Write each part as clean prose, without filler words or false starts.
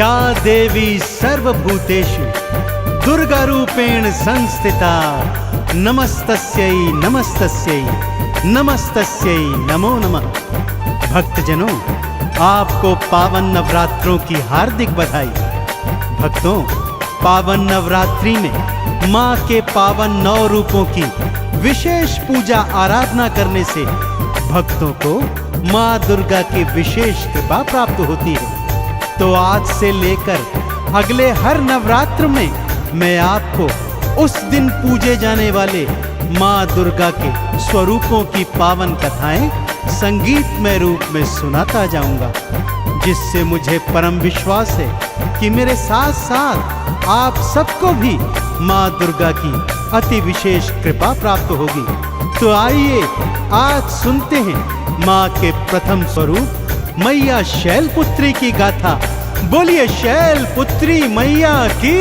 या देवी सर्वभूतेषु दुर्गा रूपेण संस्थिता नमस्तस्यै नमस्तस्यै नमस्तस्यै नमो नमः। भक्तजनों, आपको पावन नवरात्रों की हार्दिक बधाई। भक्तों, पावन नवरात्रि में माँ के पावन 9 रूपों की विशेष पूजा आराधना करने से भक्तों को माँ दुर्गा की विशेष कृपा प्राप्त होती है। तो आज से लेकर अगले हर नवरात्र में मैं आपको उस दिन पूजे जाने वाले माँ दुर्गा के स्वरूपों की पावन कथाएं संगीतमय रूप में सुनाता जाऊंगा, जिससे मुझे परम विश्वास है कि मेरे साथ साथ आप सबको भी माँ दुर्गा की अति विशेष कृपा प्राप्त होगी। तो आइए आज सुनते हैं माँ के प्रथम स्वरूप मैया शैलपुत्री की गाथा। बोलिए शैलपुत्री मैया की।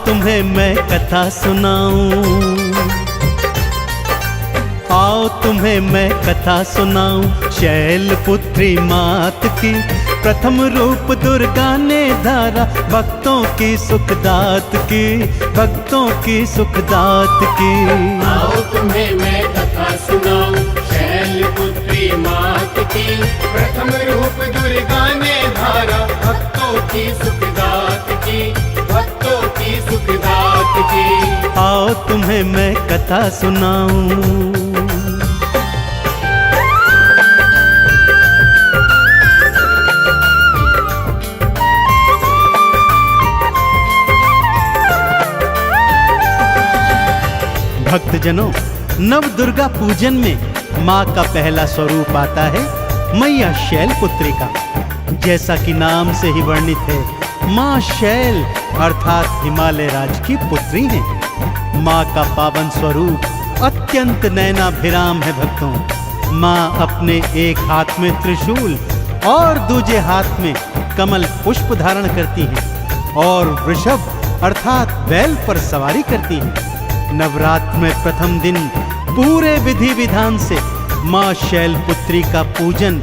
तुम्हें मैं कथा सुनाऊं, आओ तुम्हें मैं कथा सुनाऊं शैलपुत्री मात की। प्रथम रूप दुर्गा ने धारा भक्तों की सुखदात की, भक्तों की सुखदात की। आओ तुम्हें मैं कथा सुनाऊं शैलपुत्री मात की। प्रथम रूप दुर्गा ने धारा भक्तों की सुखदात की, भक्तों की सुखदात की। आओ तुम्हें मैं कथा सुनाऊं। भक्तजनों, नव दुर्गा पूजन में माँ का पहला स्वरूप आता है मैया शैलपुत्री का। जैसा कि नाम से ही वर्णित है, माँ शैल अर्थात हिमालय राज की पुत्री है। माँ का पावन स्वरूप अत्यंत नयनाभिराम है। भक्तों, माँ अपने एक हाथ में त्रिशूल और दूजे हाथ में कमल पुष्प धारण करती हैं और वृषभ अर्थात बैल पर सवारी करती हैं। नवरात्र में प्रथम दिन पूरे विधि विधान से माँ शैलपुत्री का पूजन,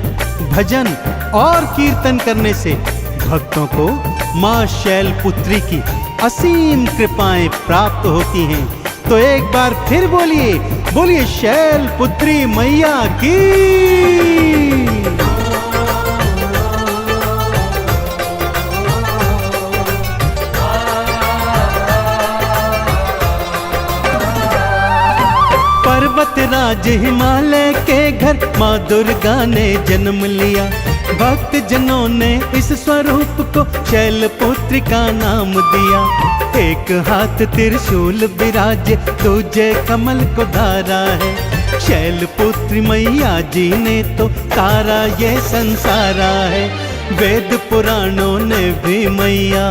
भजन और कीर्तन करने से भक्तों को माँ शैलपुत्री की असीम कृपाएं प्राप्त होती हैं। तो एक बार फिर बोलिए, बोलिए शैलपुत्री मैया की। पर्वत राज हिमालय के घर माँ दुर्गा ने जन्म लिया। भक्त जनों ने इस स्वरूप को शैलपुत्री का नाम दिया। एक हाथ त्रिशूल विराजे, दूजे कमल को धारा है। शैलपुत्री मैया जी ने तो तारा ये संसारा है। वेद पुराणों ने भी मैया,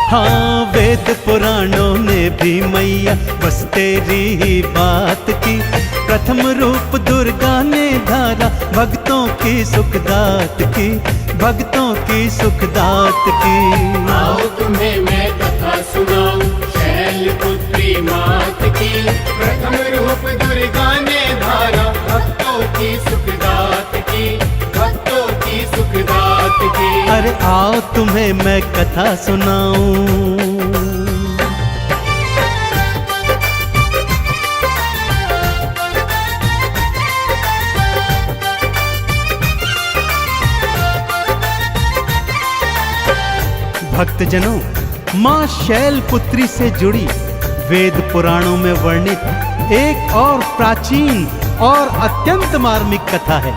हाँ वेद पुराणों ने भी मैया बस तेरी ही बात की। प्रथम रूप दुर्गा ने धारा भक्तों की सुखदात की, भक्तों की सुखदात की। आओ तुम्हें मैं कथा सुनाऊं शैलपुत्री मात की। प्रथम रूप दुर्गा ने धारा भक्तों की सुखदात की, भक्तों की सुखदात की। अरे आओ तुम्हें मैं कथा सुनाऊं। भक्तजनों, माँ शैलपुत्री से जुड़ी वेद पुराणों में वर्णित एक और प्राचीन और अत्यंत मार्मिक कथा है।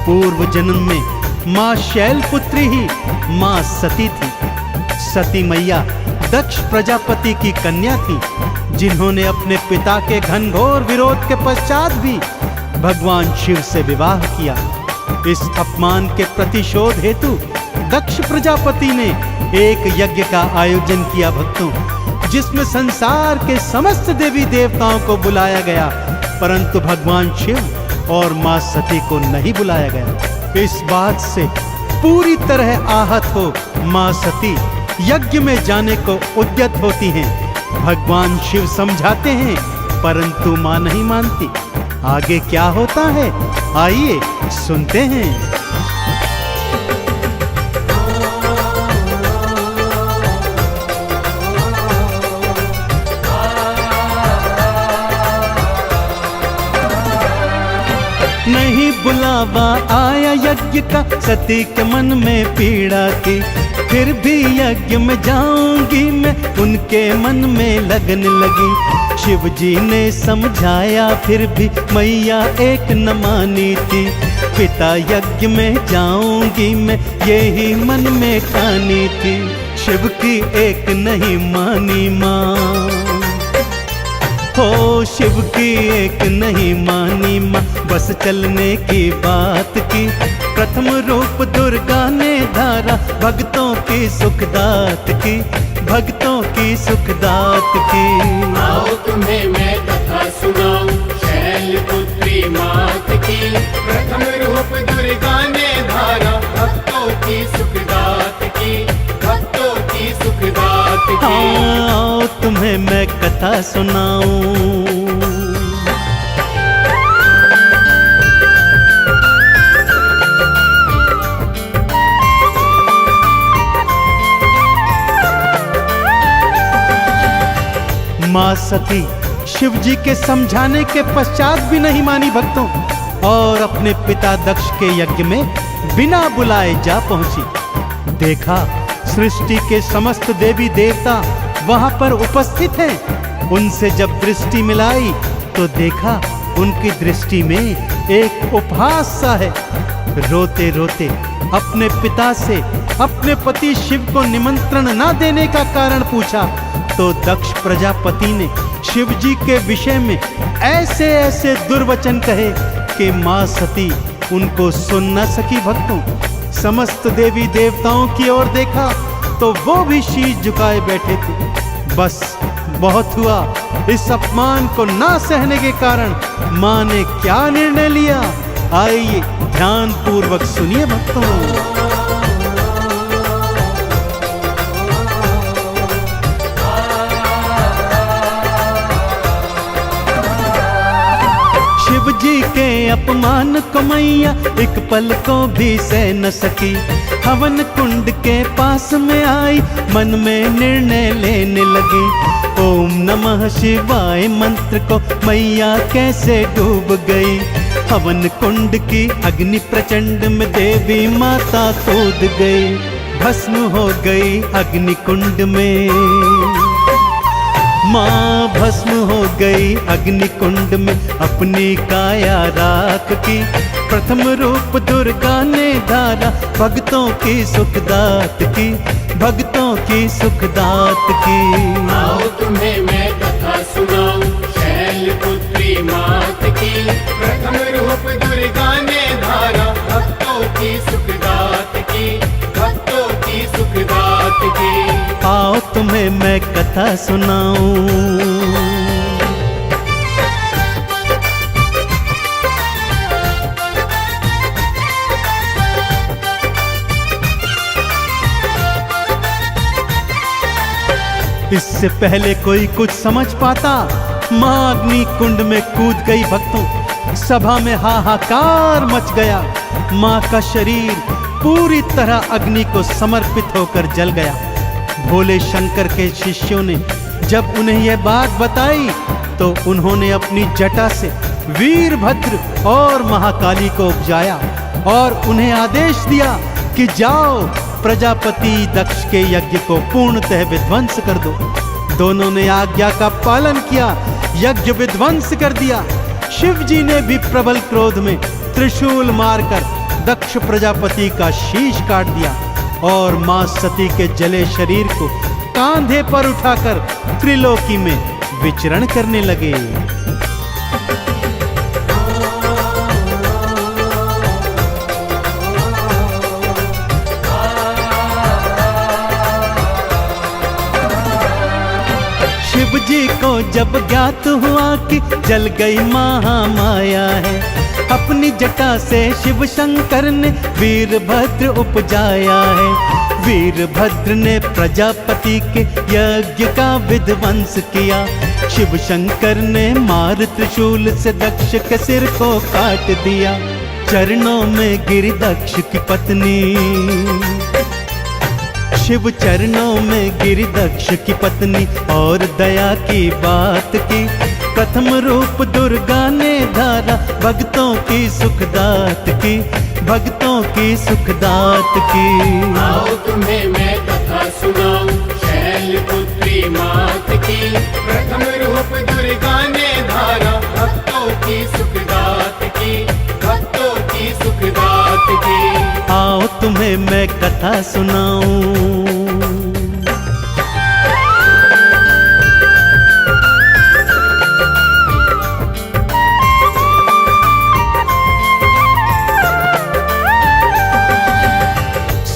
पूर्व जन्म में माँ शैलपुत्री ही माँ सती थी। सती मैया दक्ष प्रजापति की कन्या थी, जिन्होंने अपने पिता के घनघोर विरोध के पश्चात भी भगवान शिव से विवाह किया। इस अपमान के प्रतिशोध हेतु दक्ष प्रजापति ने एक यज्ञ का आयोजन किया भक्तों, जिसमें संसार के समस्त देवी देवताओं को बुलाया गया, परंतु भगवान शिव और मां सती को नहीं बुलाया गया। इस बात से पूरी तरह आहत हो मां सती यज्ञ में जाने को उद्यत होती हैं। भगवान शिव समझाते हैं, परंतु मां नहीं मानती। आगे क्या होता है, आइए सुनते हैं। नहीं बुलावा आया यज्ञ का, सती के मन में पीड़ा की। फिर भी यज्ञ में जाऊंगी मैं, उनके मन में लगन लगी। शिव जी ने समझाया फिर भी मैया एक न मानी थी। पिता यज्ञ में जाऊंगी मैं, यही मन में ठानी थी। शिव की एक नहीं मानी माँ, हो शिव की एक नहीं मानी माँ, बस चलने की बात की। प्रथम रूप दुर्गा ने धारा, भक्तों की सुखदात की, भक्तों की सुखदात की। आओ तुम्हें मैं कथा सुनाऊं, शैलपुत्री मात की। प्रथम रूप दुर्गा ने धारा, भक्तों की सुखदात की, भक्तों की सुखदात की। आओ तुम्हें मैं कथा सुनाऊं। मां सती शिव जी के समझाने के पश्चात भी नहीं मानी भक्तों, और अपने पिता दक्ष के यज्ञ में बिना बुलाए जा पहुंची। देखा सृष्टि के समस्त देवी देवता वहां पर उपस्थित हैं। उनसे जब दृष्टि मिलाई तो देखा उनकी दृष्टि में एक उपहास सा है। रोते रोते अपने पिता से अपने पति शिव को निमंत्रण न देने का कारण पूछा, तो दक्ष प्रजापति ने शिव जी के विषय में ऐसे ऐसे दुर्वचन कहे कि मां सती उनको सुन न सकी। भक्तों, समस्त देवी देवताओं की ओर देखा तो वो भी शीश झुकाए बैठे थे। बस बहुत हुआ, इस अपमान को ना सहने के कारण मां ने क्या निर्णय लिया, आइए ध्यान पूर्वक सुनिए भक्तों। शिव जी के अपमान को मैया एक पल को भी सह न सकी। हवन कुंड के पास में आई, मन में निर्णय लेने लगी। ओम नमः शिवाय मंत्र को मैया कैसे डूब गई। हवन कुंड की अग्नि प्रचंड में देवी माता कूद गई। भस्म हो गई अग्नि कुंड में माँ, भस्म हो गई अग्नि कुंड में अपनी काया राख की। प्रथम रूप दुर्गा ने धारा, भक्तों की सुखदात की, भक्तों की सुखदात की। आओ तुम्हें मैं कथा सुनाऊं, शैलपुत्री मात की। प्रथम रूप दुर्गा ने धारा, भक्तों की सुखदात की, भक्तों की सुखदात की। आओ तुम्हें मैं कथा सुनाऊं। इससे पहले कोई कुछ समझ पाता, मां अग्नि कुंड में कूद गई। भक्तों, सभा में हाहाकार मच गया। मां का शरीर पूरी तरह अग्नि को समर्पित होकर जल गया। भोले शंकर के शिष्यों ने जब उन्हें यह बात बताई तो उन्होंने अपनी जटा से वीरभद्र और महाकाली को उपजाया और उन्हें आदेश दिया कि जाओ प्रजापति दक्ष के यज्ञ को पूर्णतः विध्वंस कर दो। दोनों ने आज्ञा का पालन किया, यज्ञ विध्वंस कर दिया। शिव जी ने भी प्रबल क्रोध में त्रिशूल मारकर दक्ष प्रजापति का शीश काट दिया और मां सती के जले शरीर को कांधे पर उठाकर त्रिलोकी में विचरण करने लगे। शिव जी को जब ज्ञात हुआ कि जल गई महामाया है, अपनी जटा से शिव शंकर ने वीरभद्र उपजाया है। वीरभद्र ने प्रजापति के यज्ञ का विध्वंस किया। शिव शंकर ने मार त्रिशूल से दक्ष के सिर को काट दिया। चरणों में गिरी दक्ष की पत्नी, शिव चरणों में गिरी दक्ष की पत्नी और दया की बात की। प्रथम रूप दुर्गा ने धारा भक्तों की सुखदात की, भक्तों की सुखदात की। आओ तुम्हें मैं कथा सुनाऊं शैलपुत्री मात की। प्रथम रूप दुर्गा ने धारा भक्तों की सुखदात की, भक्तों की सुखदात की। आओ तुम्हें मैं कथा सुनाऊं।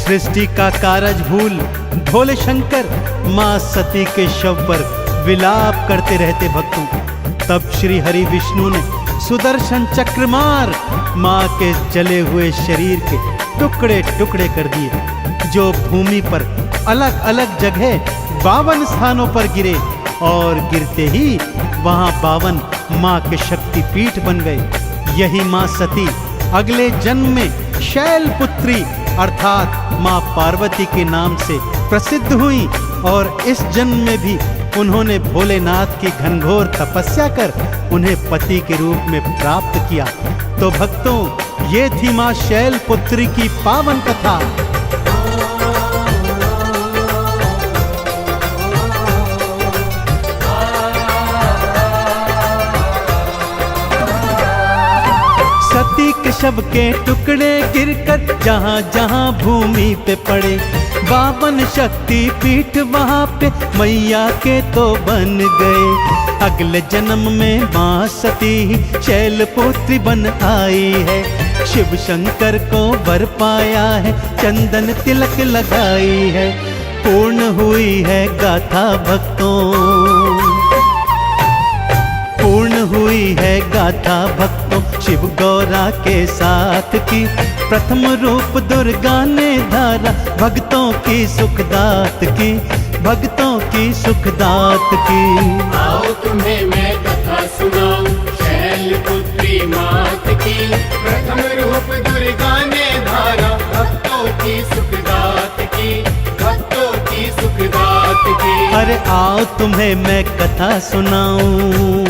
सृष्टि का कारज भूल भोले शंकर मां सती के शव पर विलाप करते रहते भक्तों। तब श्री हरि विष्णु ने सुदर्शन चक्र मार मां के जले हुए शरीर के टुकड़े टुकड़े कर दिए, जो भूमि पर अलग अलग जगह 52 स्थानों पर गिरे और गिरते ही वहां 52 मां के शक्ति पीठ बन गए। यही मां सती अगले जन्म में शैलपुत्री अर्थात मां पार्वती के नाम से प्रसिद्ध हुई और इस जन्म में भी उन्होंने भोलेनाथ की घनघोर तपस्या कर उन्हें पति के रूप में प्राप्त किया। तो भक्तों, ये थी मां शैलपुत्री की पावन कथा। सती के शव के टुकड़े गिरकर जहाँ जहाँ भूमि पे पड़े, 52 शक्ति पीठ वहाँ पे मैया के तो बन गए। अगले जन्म में माँ सती शैलपुत्री बन आई है। शिव शंकर को वर पाया है, चंदन तिलक लगाई है। पूर्ण हुई है गाथा भक्तों, पूर्ण हुई है गाथा भक्तों शिव गौरा के साथ की। प्रथम रूप दुर्गा ने धारा भक्तों की सुखदात की, भक्तों की सुखदात की। आओ तुम्हें मैं कथा सुनाऊं शैलपुत्री मात की। प्रथम रूप दुर्गा ने धारा भक्तों की सुखदात की, भक्तों की सुखदात की। अरे आओ तुम्हें मैं कथा सुनाऊं।